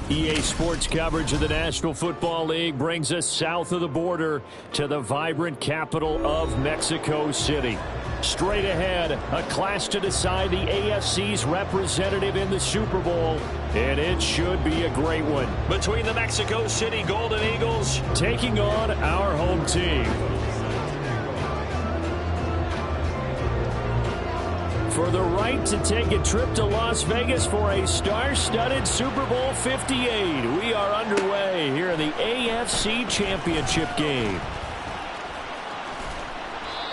EA Sports coverage of the National Football League brings us south of the border to the vibrant capital of Mexico City. Straight ahead, a clash to decide the AFC's representative in the Super Bowl, and it should be a great one. Between the Mexico City Golden Eagles taking on our home team. For the right to take a trip to Las Vegas for a star-studded Super Bowl 58. We are underway here in the AFC Championship game.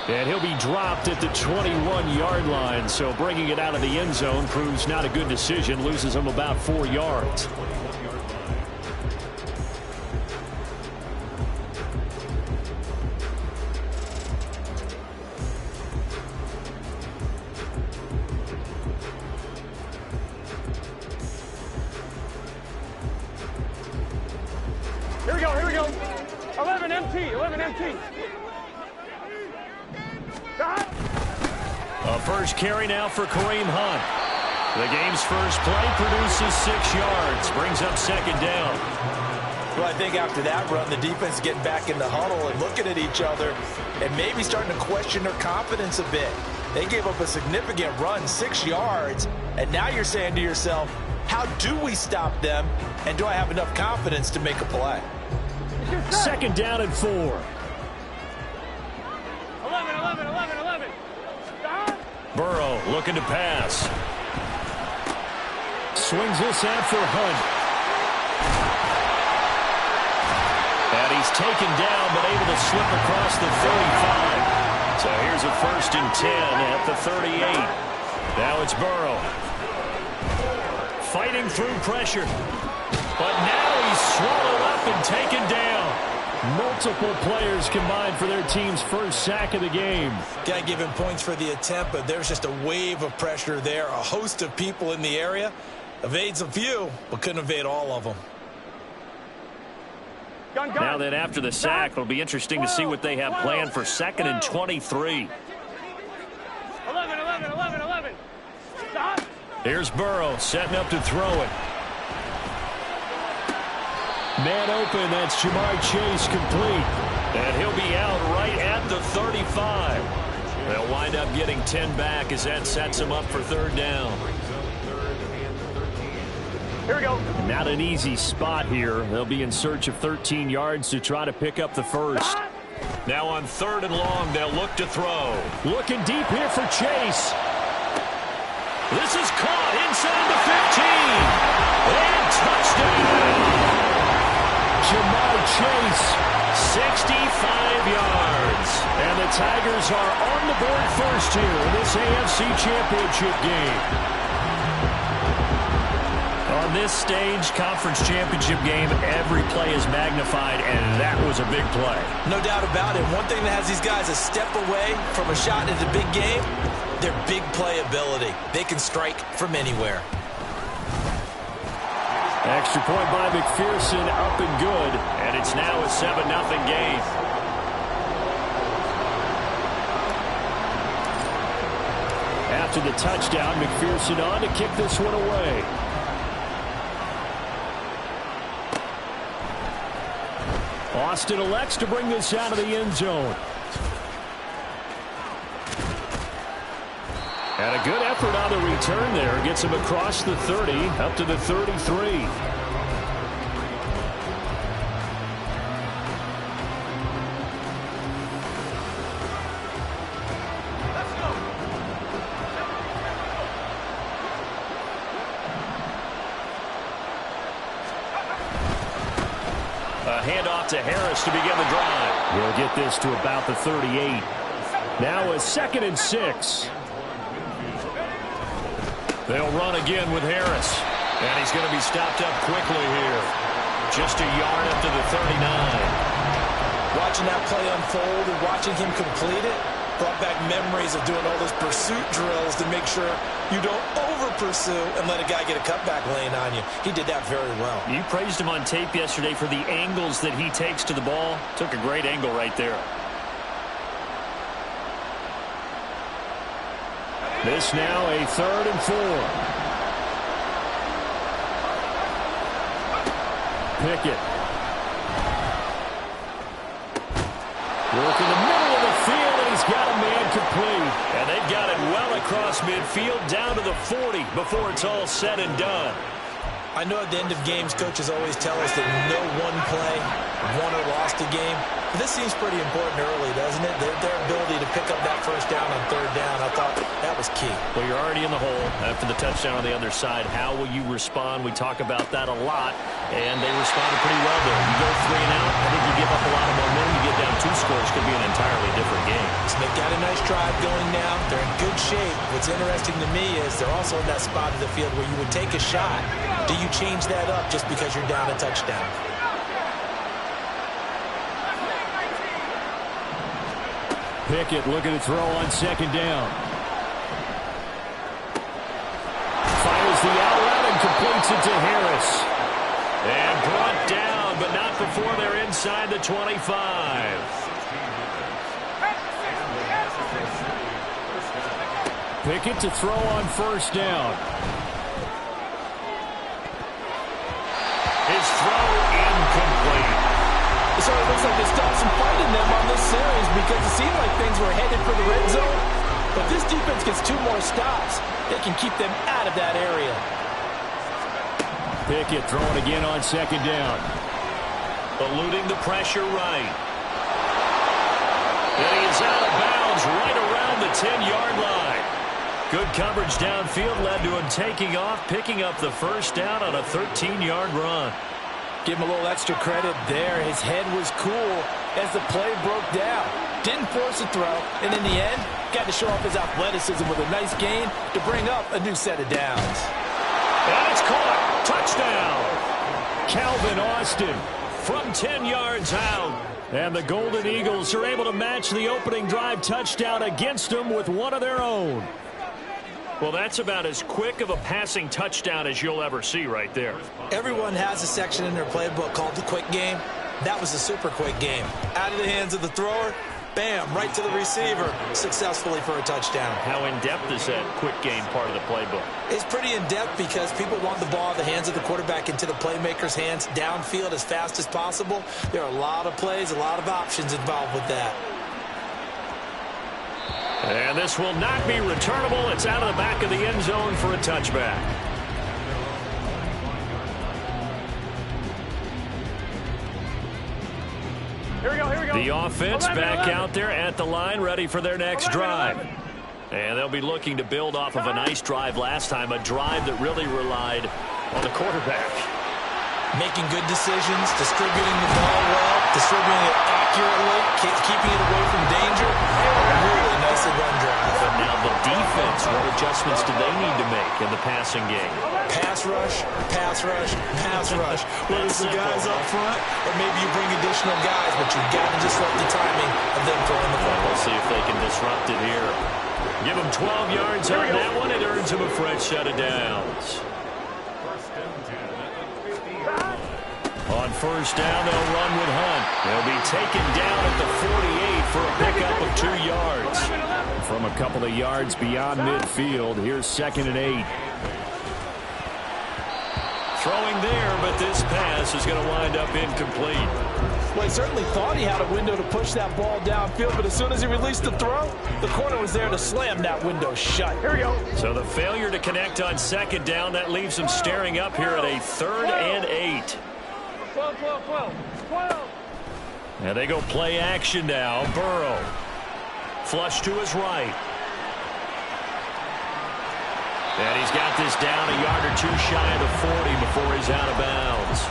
And he'll be dropped at the 21-yard line, so bringing it out of the end zone proves not a good decision, loses him about 4 yards. Here we go. 11 empty. A first carry now for Kareem Hunt. The game's first play produces 6 yards, brings up second down. Well, I think after that run, the defense is getting back in the huddle and looking at each other and maybe starting to question their confidence a bit. They gave up a significant run, 6 yards, and now you're saying to yourself, how do we stop them, and do I have enough confidence to make a play? Second down and 4. 11. Burrow looking to pass. Swings this out for Hunt. And he's taken down, but able to slip across the 35. So here's a 1st and 10 at the 38. Now it's Burrow. Fighting through pressure. But now he's swallowed up and taken down. Multiple players combined for their team's first sack of the game. Got to give him points for the attempt, but there's just a wave of pressure there. A host of people in the area. Evades a few, but couldn't evade all of them. Gun. Now then, after the sack, it'll be interesting to see what they have planned for 2nd and 23. 11. Stop. Here's Burrow setting up to throw it. Man open, that's Jamar Chase complete. And he'll be out right at the 35. They'll wind up getting 10 back as that sets him up for 3rd down. Here we go. Not an easy spot here. They'll be in search of 13 yards to try to pick up the first. Now on 3rd and long, they'll look to throw. Looking deep here for Chase. This is caught inside the 15. And touchdown. Jamar Chase, 65 yards. And the Tigers are on the board first here in this AFC Championship game. On this stage, conference championship game, every play is magnified, and that was a big play. No doubt about it. One thing that has these guys a step away from a shot at a big game, their big play ability. They can strike from anywhere. Extra point by McPherson, up and good, and it's now a 7-0 game. After the touchdown, McPherson on to kick this one away. Austin elects to bring this out of the end zone. And a good effort on the return there. Gets him across the 30, up to the 33. A handoff to Harris to begin the drive. He'll get this to about the 38. Now a 2nd and 6. They'll run again with Harris. And he's going to be stopped up quickly here. Just a yard up to the 39. Watching that play unfold and watching him complete it brought back memories of doing all those pursuit drills to make sure you don't over-pursue and let a guy get a cutback lane on you. He did that very well. You praised him on tape yesterday for the angles that he takes to the ball. Took a great angle right there. This now a 3rd and 4. Pickett. Work in the middle of the field, and he's got a man complete. And they've got it well across midfield down to the 40 before it's all said and done. I know at the end of games, coaches always tell us that no one play won or lost a game. But this seems pretty important early, doesn't it? Their ability to pick up that first down on 3rd down, I thought that was key. Well, you're already in the hole after the touchdown on the other side. How will you respond? We talk about that a lot, and they responded pretty well there. You go 3 and out, I think you give up a lot of momentum. You get down 2 scores, could be an entirely different game. So they've got a nice drive going now. They're in good shape. What's interesting to me is they're also in that spot of the field where you would take a shot. Do you change that up just because you're down a touchdown? Pickett looking to throw on 2nd down. Fires the out route and completes it to Harris. And brought down, but not before they're inside the 25. Pickett to throw on 1st down. His throw incomplete. So it looks like they stopped some fighting them on this series because it seemed like things were headed for the red zone. But this defense gets 2 more stops. They can keep them out of that area. Pickett throwing again on 2nd down. Eluding the pressure right. And he is out of bounds right around the 10-yard line. Good coverage downfield led to him taking off, picking up the 1st down on a 13-yard run. Give him a little extra credit there. His head was cool as the play broke down. Didn't force a throw, and in the end, got to show off his athleticism with a nice gain to bring up a new set of downs. And it's caught. Touchdown. Calvin Austin from 10 yards out. And the Golden Eagles are able to match the opening drive touchdown against them with one of their own. Well, that's about as quick of a passing touchdown as you'll ever see right there. Everyone has a section in their playbook called the quick game. That was a super quick game. Out of the hands of the thrower, bam, right to the receiver, successfully for a touchdown. How in-depth is that quick game part of the playbook? It's pretty in-depth because people want the ball in the hands of the quarterback into the playmaker's hands downfield as fast as possible. There are a lot of plays, a lot of options involved with that. And this will not be returnable. It's out of the back of the end zone for a touchback. Here we go, here we go. The offense 11, back 11. out there at the line, ready for their next 11, drive. 11. And they'll be looking to build off of a nice drive last time, a drive that really relied on the quarterback. Making good decisions, distributing the ball well, distributing it accurately, keeping it away from danger. Really nicely run drive. But now the defense, what adjustments do they need to make in the passing game? Pass rush, pass rush, pass rush. Whether it's the guys up front or maybe you bring additional guys, but you've got to disrupt the timing of them throwing the ball. We'll see if they can disrupt it here. Give them 12 yards on that one. It earns them a fresh set of downs. On 1st down, they'll run with Hunt. They'll be taken down at the 48 for a pickup of 2 yards. From a couple of yards beyond midfield, here's 2nd and 8. Throwing there, but this pass is going to wind up incomplete. Well, he certainly thought he had a window to push that ball downfield, but as soon as he released the throw, the corner was there to slam that window shut. Here we go. So the failure to connect on 2nd down, that leaves him staring up here at a 3rd and 8. 12, 12, 12, 12. And they go play action now. Burrow. Flush to his right. And he's got this down a yard or 2 shy of the 40 before he's out of bounds.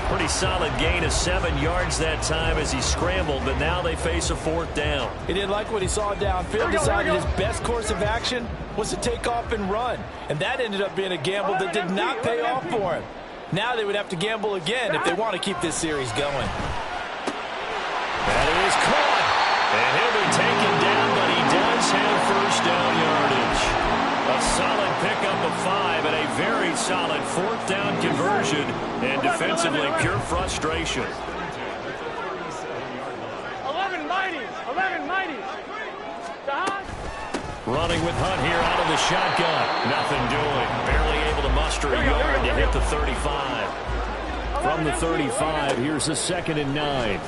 Pretty solid gain of 7 yards that time as he scrambled, but now they face a 4th down. He didn't like what he saw downfield, decided his best course of action was to take off and run. And that ended up being a gamble that did not pay off for him. Now they would have to gamble again if they want to keep this series going. That is caught. And he'll be taken down, but he does have 1st down yardage. A solid pickup of 5 and a very solid 4th down conversion. And defensively, pure frustration. 11 mighties. 11 mighties. Running with Hunt here out of the shotgun. Nothing doing. Barely able to muster a yard to hit the 35. From the 35, here's a 2nd and 9.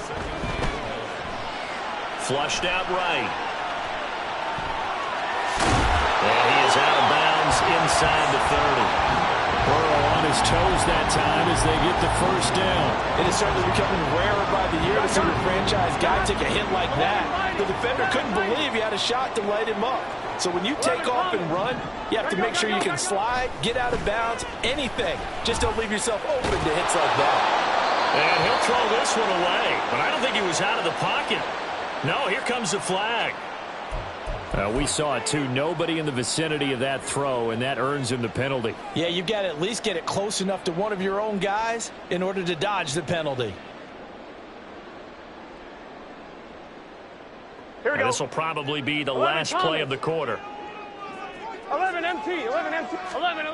Flushed out right. And he is out of bounds inside the 30. Burrow on his toes that time as they get the 1st down. It is certainly becoming rarer by the year to see a franchise guy take a hit like that. The defender couldn't believe he had a shot to light him up. So when you take off and run, you have to make sure you can slide, get out of bounds, anything. Just don't leave yourself open to hits like that. And he'll throw this one away. But I don't think he was out of the pocket. No, here comes the flag. We saw it too. Nobody in the vicinity of that throw, and that earns him the penalty. Yeah, you've got to at least get it close enough to one of your own guys in order to dodge the penalty. Here we go. This will probably be the last play of the quarter. 11 MT. 11 MT. 11.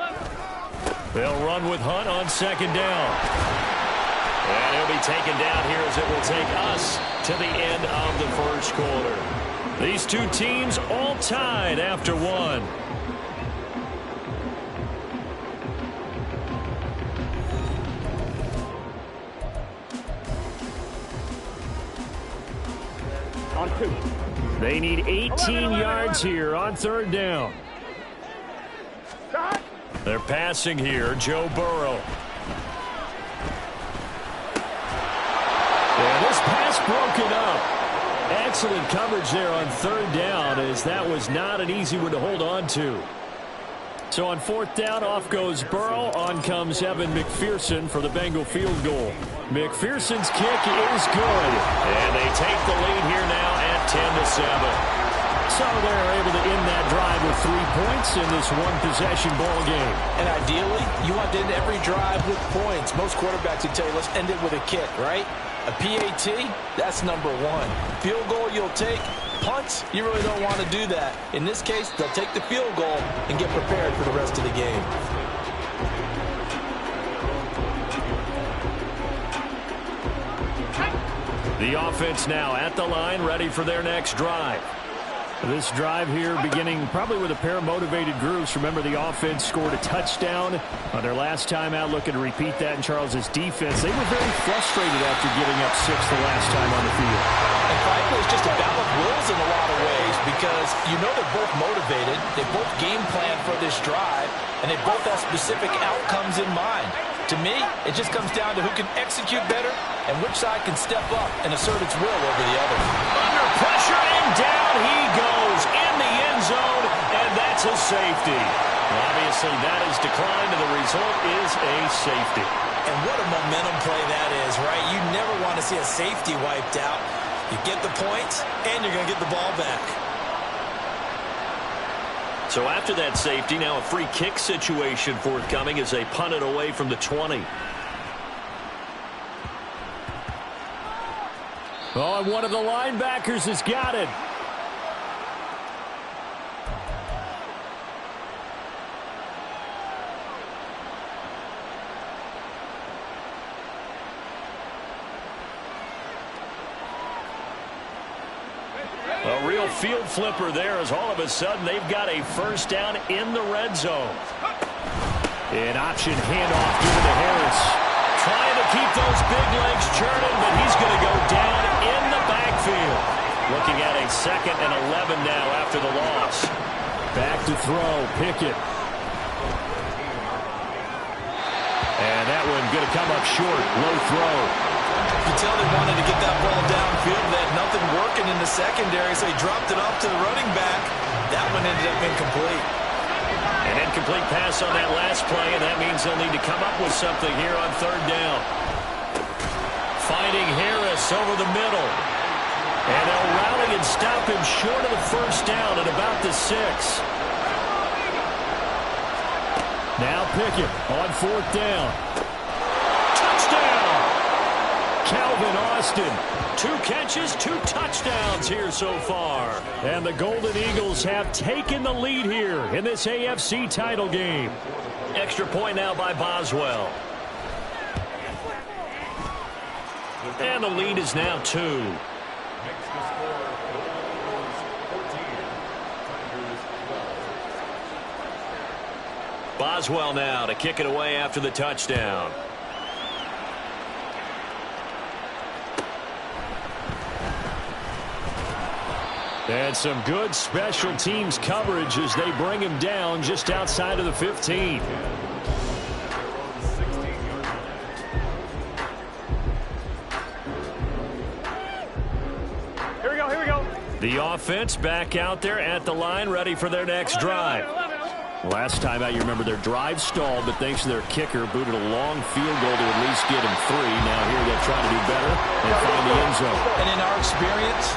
They'll run with Hunt on 2nd down. And he'll be taken down here as it will take us to the end of the 1st quarter. These two teams all tied after 1. On 2. They need 18 yards here on 3rd down. They're passing here, Joe Burrow. And this pass broken up. Excellent coverage there on 3rd down, as that was not an easy one to hold on to. So on 4th down, off goes Burrow. On comes Evan McPherson for the Bengal field goal. McPherson's kick is good. And they take the lead here now at 10-7. So they're able to end that drive with 3 points in this one-possession ball game. And ideally, you want to end every drive with points. Most quarterbacks would tell you, let's end it with a kick, right? A PAT, that's number 1. Field goal you'll take. Punts, you really don't want to do that. In this case, they'll take the field goal and get prepared for the rest of the game. The offense now at the line, ready for their next drive. This drive here beginning probably with a pair of motivated groups. Remember, the offense scored a touchdown on their last time out. Looking to repeat that in Charles's defense. They were very frustrated after giving up 6 the last time on the field. And frankly, it's just a battle of wills in a lot of ways because you know they're both motivated. They both game plan for this drive, and they both have specific outcomes in mind. To me, it just comes down to who can execute better and which side can step up and assert its will over the other. Under pressure, and down he goes in the end zone, and that's a safety. Well, obviously, that is declined, and the result is a safety. And what a momentum play that is, right? You never want to see a safety wiped out. You get the points, and you're going to get the ball back. So after that safety, now a free kick situation forthcoming as they punt it away from the 20. Oh, and one of the linebackers has got it. A real field flipper there as all of a sudden they've got a 1st down in the red zone. An option handoff given to Harris. Trying to keep those big legs churning, but he's going to go down in the backfield. Looking at a 2nd and 11 now after the loss. Back to throw, Pickett. And that one going to come up short, low throw. You can tell they wanted to get that ball downfield. They had nothing working in the secondary, so he dropped it off to the running back. That one ended up incomplete. An incomplete pass on that last play, and that means they'll need to come up with something here on 3rd down. Finding Harris over the middle. And they'll rally and stop him short of the first down at about the 6. Now Pickett on 4th down. Touchdown! Calvin Austin. 2 catches, 2 touchdowns here so far. And the Golden Eagles have taken the lead here in this AFC title game. Extra point now by Boswell. And the lead is now 2. Boswell now to kick it away after the touchdown. And some good special teams coverage as they bring him down just outside of the 15. Here we go. The offense back out there at the line, ready for their next drive. Last time out, you remember their drive stalled, but thanks to their kicker, booted a long field goal to at least get him 3. Now here they're trying to do better and find the end zone. And in our experience,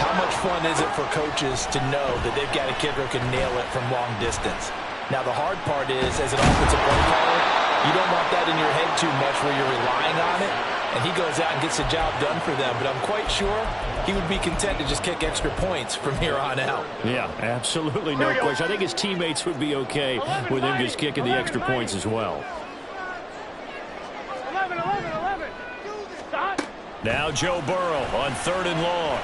how much fun is it for coaches to know that they've got a kicker who can nail it from long distance? Now, the hard part is, as an offensive play caller, you don't want that in your head too much where you're relying on it, and he goes out and gets the job done for them. But I'm quite sure he would be content to just kick extra points from here on out. Yeah, absolutely no question. I think his teammates would be okay with him just kicking the extra points as well. 11. Now Joe Burrow on 3rd and long.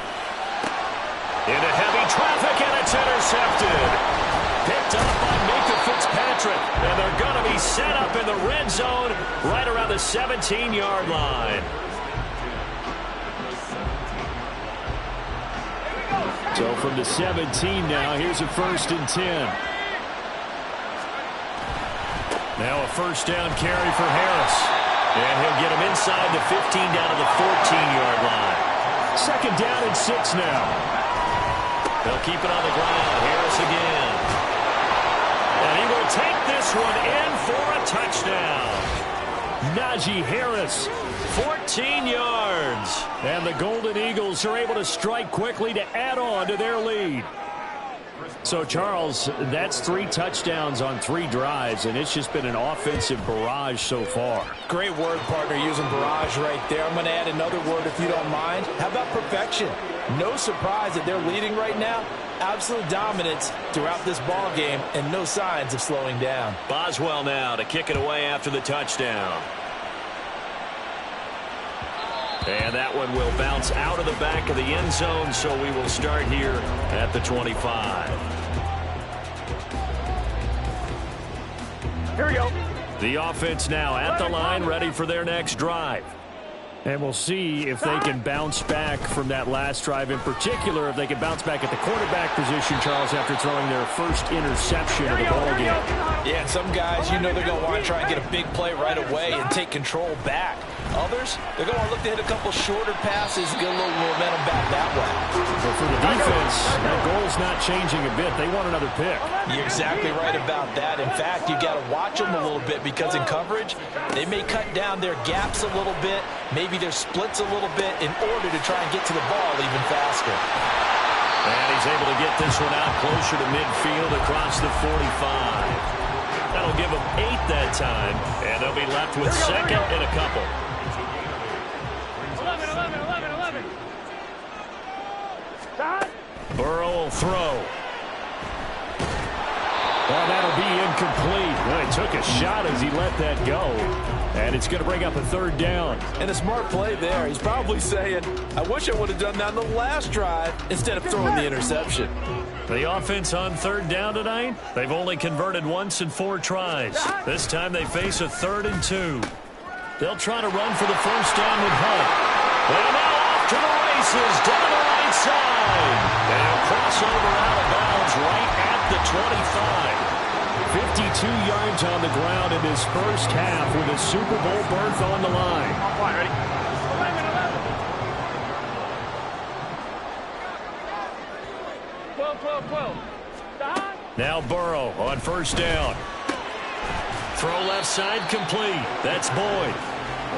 Into heavy traffic, and it's intercepted. Picked up by Micah Fitzpatrick, and they're going to be set up in the red zone right around the 17-yard line. So from the 17 now, here's a 1st and 10. Now a 1st down carry for Harris. And he'll get him inside the 15 down to the 14-yard line. 2nd down and 6 now. They'll keep it on the ground. Harris again. And he will take this one in for a touchdown. Najee Harris, 14 yards. And the Golden Eagles are able to strike quickly to add on to their lead. So, Charles, that's 3 touchdowns on 3 drives, and it's just been an offensive barrage so far. Great word, partner, using barrage right there. I'm going to add another word if you don't mind. How about perfection? No surprise that they're leading right now. Absolute dominance throughout this ball game and no signs of slowing down. Boswell now to kick it away after the touchdown. And that one will bounce out of the back of the end zone, so we will start here at the 25. Here we go. The offense now at the line, ready for their next drive. And we'll see if they can bounce back from that last drive, in particular if they can bounce back at the quarterback position, Charles, after throwing their first interception of the ballgame. Yeah, and some guys, you know they're going to want to try and get a big play right away and take control back. Others, they're going to look to hit a couple shorter passes, get a little momentum back that way. But for the defense, that goal's not changing a bit. They want another pick. You're exactly right about that. In fact, you got to watch them a little bit because in coverage, they may cut down their gaps a little bit, maybe their splits a little bit in order to try and get to the ball even faster. And he's able to get this one out closer to midfield across the 45. That'll give them 8 that time, and they'll be left with 2nd and a couple. 11. Burrow will throw. Well, that'll be incomplete. Well, he took a shot as he let that go. And it's going to bring up a 3rd down. And a smart play there. He's probably saying, I wish I would have done that on the last drive instead of throwing the interception. The offense on 3rd down tonight, they've only converted once in 4 tries. This time they face a 3rd and 2. They'll try to run for the 1st down with Hunt. Well, now off to the races down the right side. And a crossover out of bounds right at the 25. 52 yards on the ground in this first half with a Super Bowl berth on the line. Ready? 12. Now Burrow on 1st down. Throw left side complete. That's Boyd.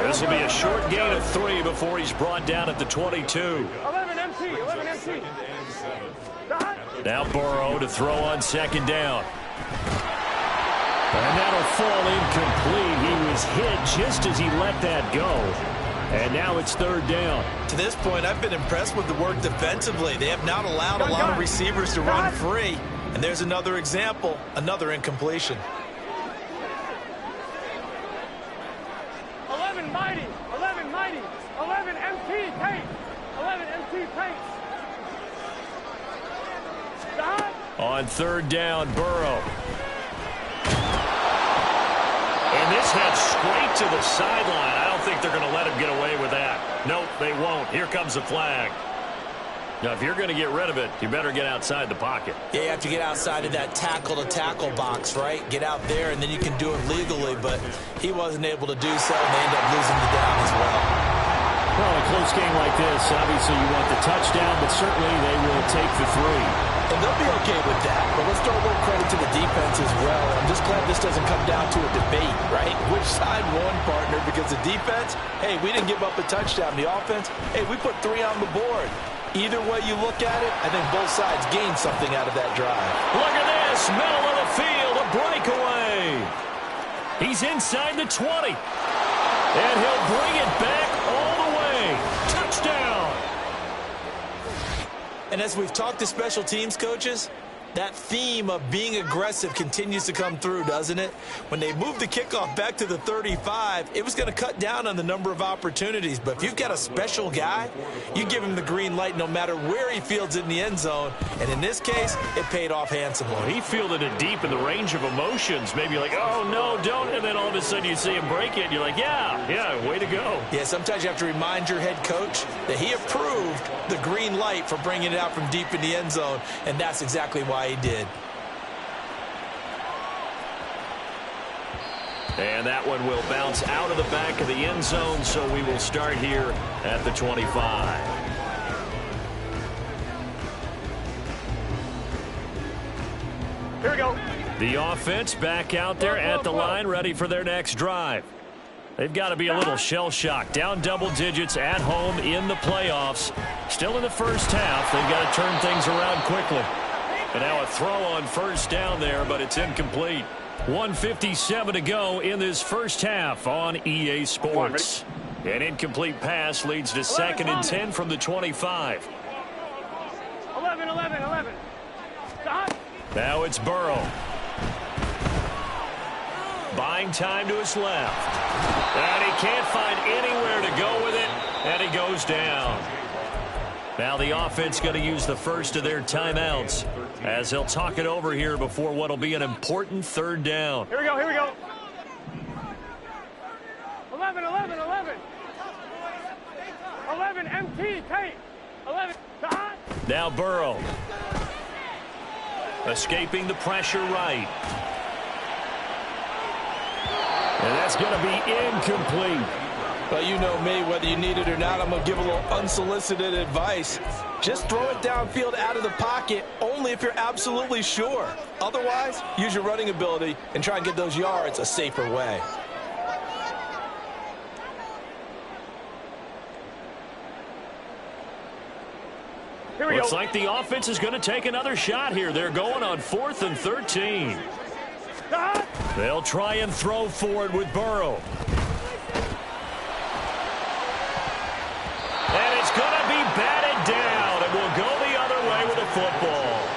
This will be a short gain of 3 before he's brought down at the 22. 11 MT, 11 MT. Now Burrow to throw on second down. And that'll fall incomplete. He was hit just as he let that go. And now it's third down. To this point, I've been impressed with the work defensively. They have not allowed a lot of receivers to run free. And there's another example, another incompletion. 11 mighty, 11 mighty, 11 MT pace, 11 MT pace. On third down, Burrow. And this head straight to the sideline. I don't think they're going to let him get away with that. Nope, they won't. Here comes the flag. Now, if you're going to get rid of it, you better get outside the pocket. Yeah, you have to get outside of that tackle-to-tackle box, right? Get out there, and then you can do it legally, but he wasn't able to do so, and they end up losing the down as well. Well, a close game like this, obviously you want the touchdown, but certainly they will take the 3. And they'll be okay with that, but let's throw a little credit to the defense as well. I'm just glad this doesn't come down to a debate, right? Which side won, partner? Because the defense, hey, we didn't give up a touchdown. The offense, hey, we put 3 on the board. Either way you look at it, I think both sides gained something out of that drive. Look at this, middle of the field, a breakaway. He's inside the 20. And he'll bring it back all the way. Touchdown. And as we've talked to special teams coaches, that theme of being aggressive continues to come through, doesn't it? When they moved the kickoff back to the 35, it was going to cut down on the number of opportunities. But if you've got a special guy, you give him the green light no matter where he fields it in the end zone. And in this case, it paid off handsomely. Well, he fielded it deep in the range of emotions. Maybe like, oh, no, don't. And then all of a sudden you see him break it. And you're like, yeah, way to go. Yeah, sometimes you have to remind your head coach that he approved the green light for bringing it out from deep in the end zone. And that's exactly why he did. And that one will bounce out of the back of the end zone, so we will start here at the 25. Here we go. The offense back out there at the line, ready for their next drive. They've got to be a little shell-shocked. Down double digits at home in the playoffs. Still in the first half. They've got to turn things around quickly. And now a throw on first down there, but it's incomplete. 1:57 to go in this first half on EA Sports. An incomplete pass leads to 2nd and 10 from the 25. 11, 11, 11. Now it's Burrow. Buying time to his left. And he can't find anywhere to go with it, and he goes down. Now the offense going to use the first of their timeouts as they'll talk it over here before what will be an important third down. Here we go, here we go. 11, 11, 11. 11 MT, tape. 11. Now Burrow. Escaping the pressure right. And that's going to be incomplete. Well, you know me, whether you need it or not, I'm going to give a little unsolicited advice. Just throw it downfield out of the pocket only if you're absolutely sure. Otherwise, use your running ability and try and get those yards a safer way. Here we Looks go. like the offense is going to take another shot here. They're going on 4th and 13. They'll try and throw forward with Burrow. And it's going to be batted down, and we'll go the other way with the football.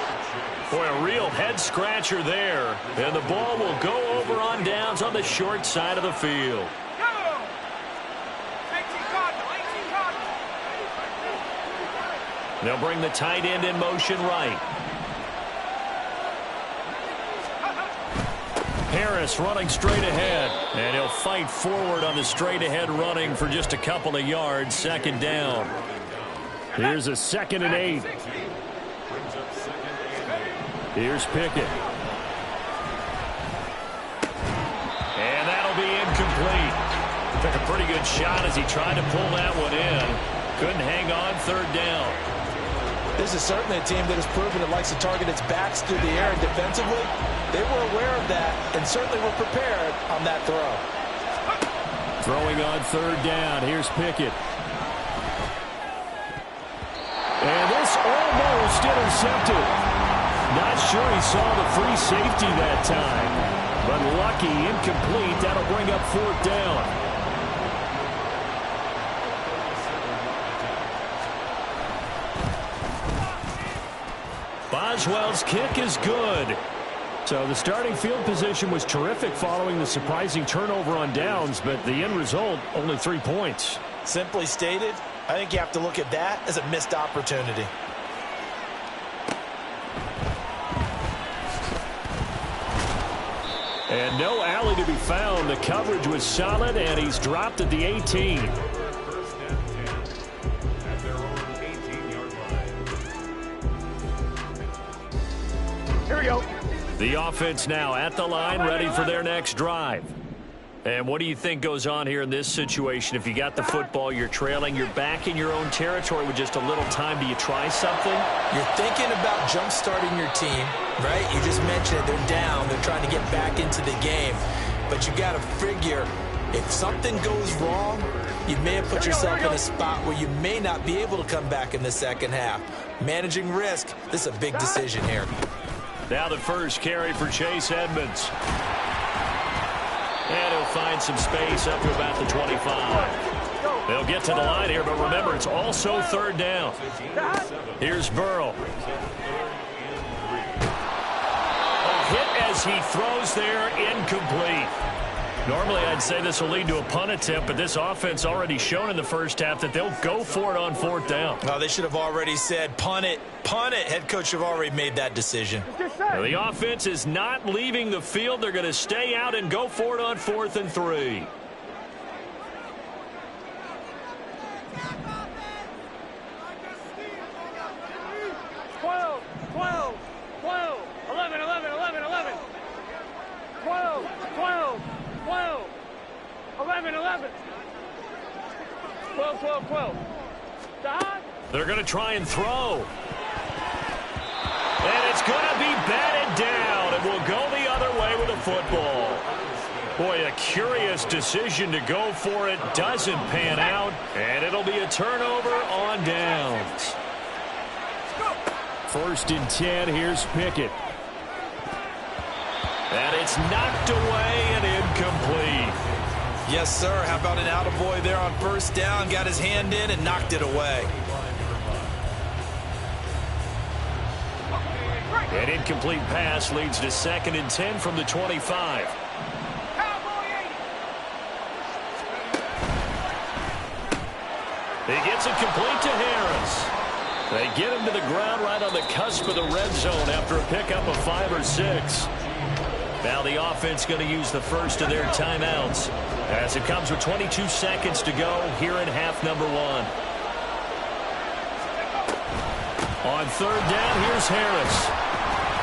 Boy, a real head-scratcher there. And the ball will go over on downs on the short side of the field. They'll bring the tight end in motion right. Harris running straight ahead. And he'll fight forward on the straight-ahead running for just a couple of yards. 2nd down. Here's a 2nd and 8. Here's Pickett. And that'll be incomplete. Took a pretty good shot as he tried to pull that one in. Couldn't hang on. 3rd down. This is certainly a team that has proven it likes to target its backs through the air, and defensively, they were aware of that and certainly were prepared on that throw. Throwing on third down. Here's Pickett. And this almost intercepted. Not sure he saw the free safety that time. But lucky, incomplete. That'll bring up fourth down. Boswell's kick is good. So the starting field position was terrific following the surprising turnover on downs, but the end result, only 3 points. Simply stated, I think you have to look at that as a missed opportunity. And no alley to be found. The coverage was solid, and he's dropped at the 18. Here we go. The offense now at the line, ready for their next drive. And what do you think goes on here in this situation? If you got the football, you're trailing, you're back in your own territory with just a little time. Do you try something? You're thinking about jump-starting your team, right? You just mentioned it. They're down. They're trying to get back into the game. But you got to figure, if something goes wrong, you may have put yourself in a spot where you may not be able to come back in the second half. Managing risk, this is a big decision here. Now the first carry for Chase Edmonds. And he'll find some space up to about the 25. They'll get to the line here, but remember, it's also third down. Here's Burrow. A hit as he throws there, incomplete. Normally, I'd say this will lead to a punt attempt, but this offense already shown in the first half that they'll go for it on fourth down. Oh, they should have already said, punt it, punt it. Head coach have already made that decision. Now, the offense is not leaving the field. They're going to stay out and go for it on 4th and 3. They're going to try and throw. And it's going to be batted down. It will go the other way with the football. Boy, a curious decision to go for it. Doesn't pan out. And it'll be a turnover on downs. 1st and 10. Here's Pickett. And it's knocked away and incomplete. Yes, sir. How about an attaboy there on first down? Got his hand in and knocked it away. An incomplete pass leads to 2nd and 10 from the 25. He gets it complete to Harris. They get him to the ground right on the cusp of the red zone after a pickup of 5 or 6. Now the offense going to use the first of their timeouts as it comes with 22 seconds to go here in half number 1. On third down, here's Harris.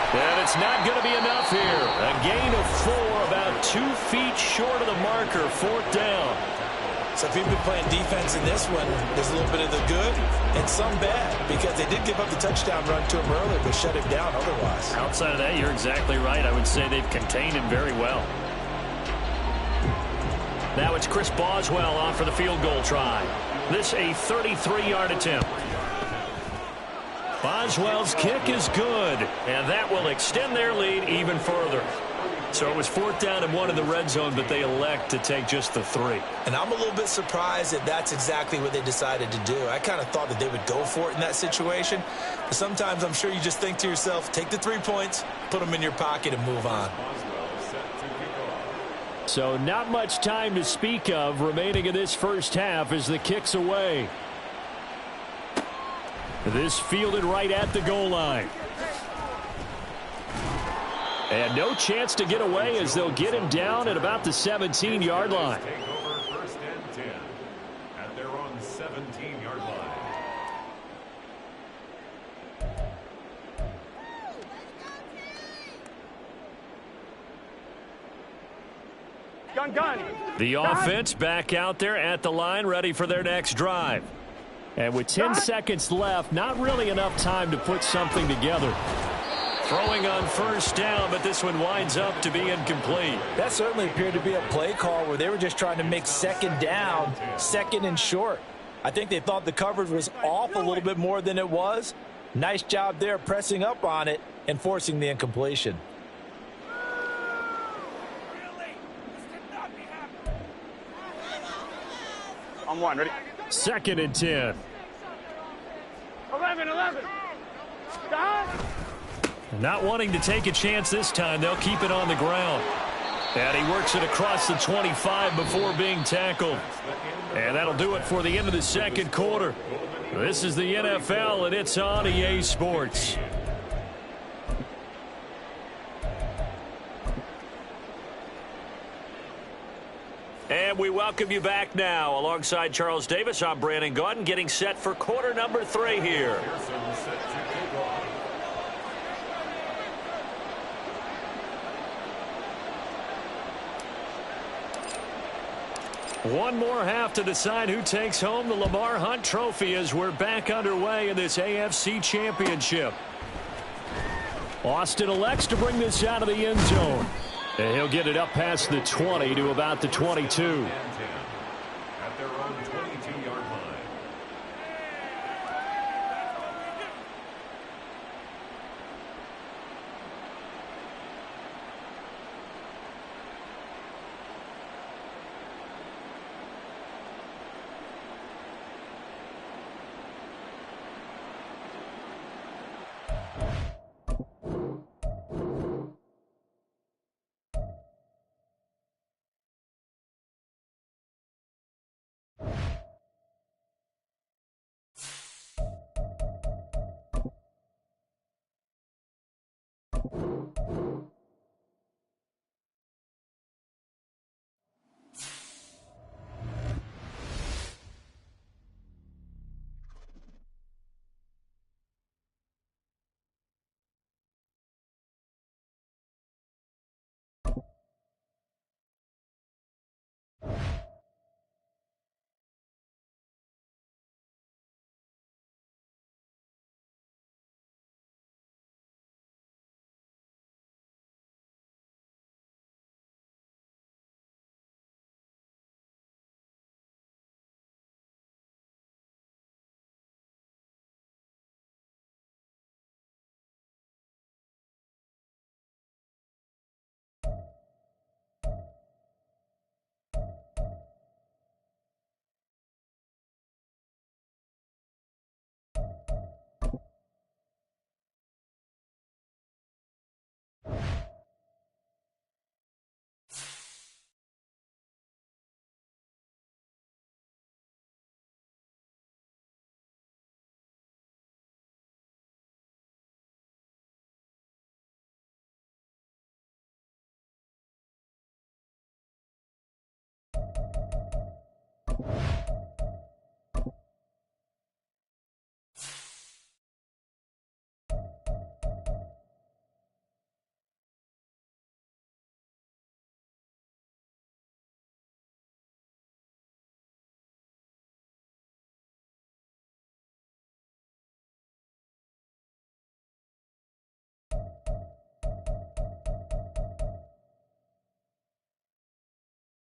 And it's not going to be enough here. A gain of 4, about 2 feet short of the marker, 4th down. So if you've been playing defense in this one, there's a little bit of the good and some bad, because they did give up the touchdown run to him earlier, but shut him down otherwise. Outside of that, you're exactly right. I would say they've contained him very well. Now it's Chris Boswell on for the field goal try. This a 33-yard attempt. Boswell's kick is good, and that will extend their lead even further. So it was 4th down and 1 in the red zone, but they elect to take just the 3. And I'm a little bit surprised that that's exactly what they decided to do. I kind of thought that they would go for it in that situation. But sometimes I'm sure you just think to yourself, take the 3 points, put them in your pocket, and move on. So not much time to speak of remaining in this first half as the kick's away. This fielded right at the goal line. And no chance to get away as they'll get him down at about the 17-yard line. Take over 1st and 10 at their own 17-yard line. Gun. The offense back out there at the line, ready for their next drive. And with 10 seconds left, not really enough time to put something together. Throwing on first down, but this one winds up to be incomplete. That certainly appeared to be a play call where they were just trying to make second down, second and short. I think they thought the coverage was off a little bit more than it was. Nice job there pressing up on it and forcing the incompletion. On one, ready? 2nd and 10. 11. Not wanting to take a chance this time, they'll keep it on the ground. And he works it across the 25 before being tackled. And that'll do it for the end of the second quarter. This is the NFL, and it's on EA Sports. And we welcome you back now. Alongside Charles Davis, I'm Brandon Gaudin, getting set for quarter number 3 here. One more half to decide who takes home the Lamar Hunt Trophy as we're back underway in this AFC Championship. Austin elects to bring this out of the end zone. And he'll get it up past the 20 to about the 22.